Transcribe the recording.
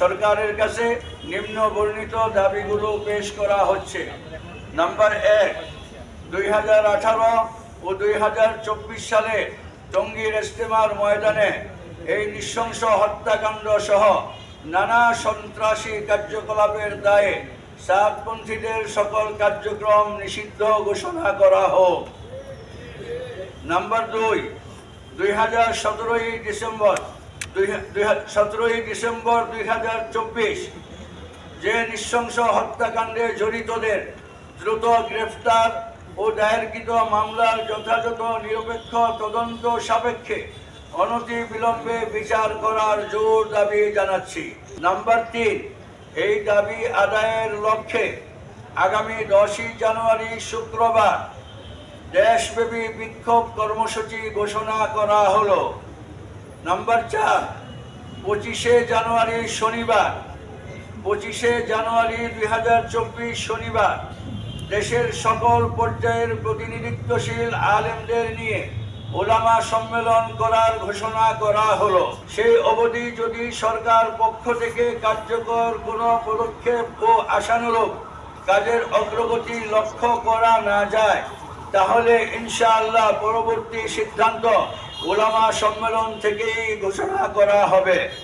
সরকারের কাছে নিম্ন বর্ণিত দাবিগুলো পেশ করা হচ্ছে। নাম্বার 1, 2018 ও 2024 সালে টঙ্গীর ইজতেমার ময়দানে এই নৃশংস হত্যাকাণ্ড সহ নানা সন্ত্রাসী কার্যকলাপের দায়ে সাতপন্থীদের সকল কার্যক্রম নিষিদ্ধ ঘোষণা করা হোক। নাম্বার 2, 17 ডিসেম্বর 2024 যে নৃশংস হত্যাকাণ্ডে জড়িতদের দ্রুত গ্রেফতার ও দায়েরকৃত মামলার যথাযথ নিরপেক্ষ তদন্ত সাপেক্ষে অনতি বিলম্বে বিচার করার জোর দাবি জানাচ্ছি। নাম্বার 3, এই দাবি আদায়ের লক্ষ্যে আগামী 10 জানুয়ারি শুক্রবার দেশব্যাপী বিক্ষোভ কর্মসূচি ঘোষণা করা হলো। নাম্বার 4, 25 জানুয়ারি শনিবার 2024 শনিবার দেশের সকল পর্যায়ের প্রতিনিধিত্বশীল আলেমদের নিয়ে ওলামা সম্মেলন করার ঘোষণা করা হলো। সেই অবধি যদি সরকার পক্ষ থেকে কার্যকর কোনো পদক্ষেপ ও আশানুরূপ কাজের অগ্রগতি লক্ষ্য করা না যায়, তাহলে ইনশাআল্লাহ পরবর্তী সিদ্ধান্ত ওলামা সম্মেলন থেকেই ঘোষণা করা হবে।